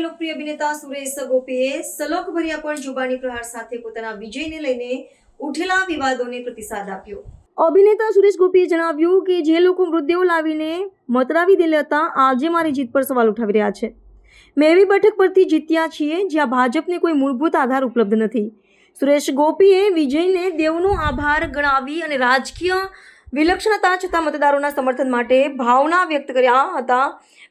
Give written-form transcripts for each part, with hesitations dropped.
ત્યારે લોકપ્રિય અભિનેતા સુરેશ ગોપીએ સલોકભર્યા પણ જુબાની પ્રહાર સાથે પોતાના વિજયને લઈને ઉઠેલા વિવાદોને પ્રતિસાદ આપ્યો. અભિનેતા સુરેશ ગોપીએ જણાવ્યું કે જે લોકો મૃતદેહો લાવીને મતરાવી દેલા હતા આજે મારી જીત પર સવાલ ઉઠાવી રહ્યા છે. મેં એવી બેઠક પરથી જીત્યા છીએ જ્યાં ભાજપને કોઈ મૂળભૂત આધાર ઉપલબ્ધ નથી. સુરેશ ગોપીએ વિજયને દેવનો આભાર ગણાવી અને રાજકીય વિલક્ષણતા છતાં મતદારોના સમર્થન માટે ભાવના વ્યક્ત કર્યા હતા.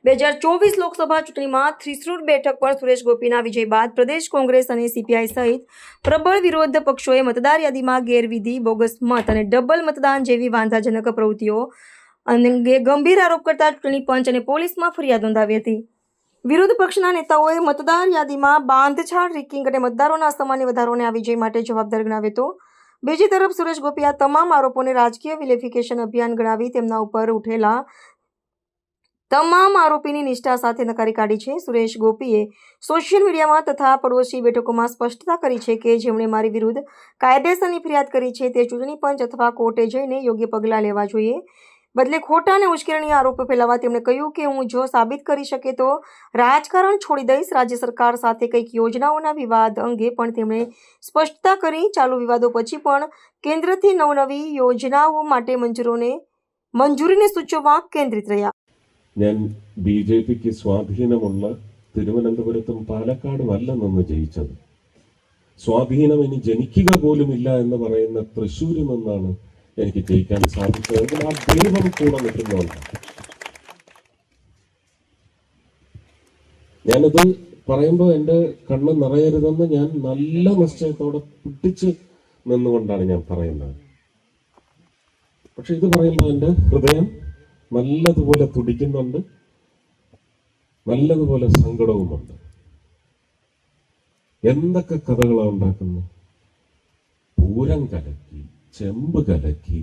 2024 લોકસભા ચૂંટણીમાં થ્રીસુર બેઠક પર સુરેશ ગોપીના વિજય બાદ પ્રદેશ કોંગ્રેસ અને સીપીઆઈ સહિત પ્રબળ વિરોધ પક્ષોએ મતદાર યાદીમાં ગેરવિધિ, બોગસ મત અને ડબલ મતદાન જેવી વાંધાજનક પ્રવૃત્તિઓ અંગે ગંભીર આરોપ કરતા ચૂંટણી પંચ અને પોલીસમાં ફરિયાદ નોંધાવી હતી. વિરોધ પક્ષના નેતાઓએ મતદાર યાદીમાં બાંધછાડ, રેકિંગ અને મતદારોના અસામાન્ય વધારોને આ વિજય માટે જવાબદાર ગણાવ્યો હતો. બીજી તરફ સુરેશ ગોપીએ આ તમામ આરોપોને રાજકીય વિલેફિકેશન અભિયાન ગણાવી તેમના ઉપર ઉઠેલા તમામ આરોપીની નિષ્ઠા સાથે નકારી કાઢી છે. સુરેશ ગોપીએ સોશિયલ મીડિયામાં તથા પડોશી બેઠકોમાં સ્પષ્ટતા કરી છે કે જેમણે મારી વિરુદ્ધ કાયદેસરની ફરિયાદ કરી છે તે ચૂંટણી પંચ અથવા કોર્ટે જઈને યોગ્ય પગલાં લેવા જોઈએ. બદલે ખોટા અને ઉશ્કેરણીય આરોપો ફેલાવવા તેમણે કહ્યું કે હું જો સાબિત કરી શકે તો રાજકારણ છોડી દઈશ. રાજ્ય સરકાર સાથે કંઈક યોજનાઓના વિવાદ અંગે પણ તેમણે સ્પષ્ટતા કરી. ચાલુ વિવાદો પછી પણ કેન્દ્રથી નવનવી યોજનાઓ માટે મંજૂરીને સૂચવવા કેન્દ્રિત રહ્યા. ഞാൻ ബിജെപിക്ക് സ്വാധീനമുള്ള തിരുവനന്തപുരത്തും പാലക്കാടുമല്ല നിന്ന് ജയിച്ചത്. സ്വാധീനം ഇനി ജനിക്കുക പോലുമില്ല എന്ന് പറയുന്ന തൃശ്ശൂരിൽ നിന്നാണ് എനിക്ക് ജയിക്കാൻ സാധിച്ചതെങ്കിൽ ആ ദൈവം കൂടെ നിൽക്കുന്നുണ്ട്. ഞാനത് പറയുമ്പോൾ എൻ്റെ കണ്ണ് നിറയരുതെന്ന് ഞാൻ നല്ല നിശ്ചയത്തോടെ പിടിച്ച് നിന്നുകൊണ്ടാണ് ഞാൻ പറയുന്നത്. പക്ഷെ ഇത് പറയുമ്പോൾ എൻ്റെ ഹൃദയം നല്ലതുപോലെ തുടിക്കുന്നുണ്ട്, നല്ലതുപോലെ സങ്കടവുമുണ്ട്. എന്തൊക്കെ കഥകളാണ് ഉണ്ടാക്കുന്നത്. പൂരം കലക്കി, ചെമ്പ് കലക്കി,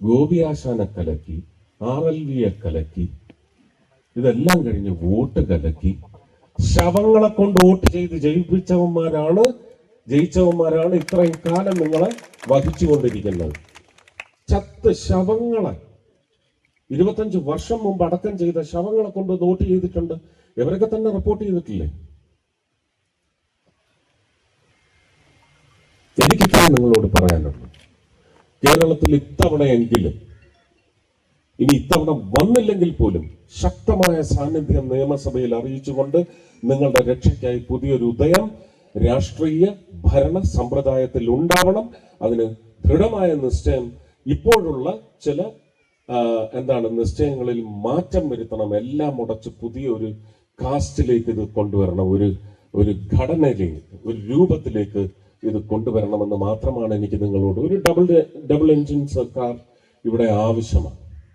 ഗോപിയാശാനെ കലക്കി, RLVയെ കലക്കി, ഇതെല്ലാം കഴിഞ്ഞ് വോട്ട് കലക്കി ശവങ്ങളെ കൊണ്ട് വോട്ട് ചെയ്ത് ജയിച്ചവന്മാരാണ് ഇത്രയും കാലം നിങ്ങളെ വഹിച്ചുകൊണ്ടിരിക്കുന്നത്. ചത്ത് ശവങ്ങളെ 25 വർഷം മുമ്പ് അടക്കം ചെയ്ത ശവങ്ങളെ കൊണ്ട് വോട്ട് ചെയ്തിട്ടുണ്ട്. ഇവരൊക്കെ തന്നെ റിപ്പോർട്ട് ചെയ്തിട്ടില്ലേ? എനിക്കിപ്പോൾ നിങ്ങളോട് പറയാനുള്ളൂ, കേരളത്തിൽ ഇത്തവണയെങ്കിലും, ഇനി ഇത്തവണ വന്നില്ലെങ്കിൽ പോലും ശക്തമായ സാന്നിധ്യം നിയമസഭയിൽ അറിയിച്ചുകൊണ്ട് നിങ്ങളുടെ രക്ഷയ്ക്കായി പുതിയൊരു ഉദയം രാഷ്ട്രീയ ഭരണ സമ്പ്രദായത്തിൽ ഉണ്ടാവണം. അതിന് ദൃഢമായ നിശ്ചയം, ഇപ്പോഴുള്ള ചില നിശ്ചയങ്ങളിൽ മാറ്റം വരുത്തണം. എല്ലാം മുടച്ച് പുതിയൊരു കാസ്റ്റിലേക്ക് ഇത് കൊണ്ടുവരണം, ഒരു ഘടനയിലേക്ക്, ഒരു രൂപത്തിലേക്ക് ഇത് കൊണ്ടുവരണമെന്ന് മാത്രമാണ് എനിക്ക് നിങ്ങളോട്. ഒരു ഡബിൾ എൻജിൻ സർക്കാർ ഇവിടെ ആവശ്യമാണ്.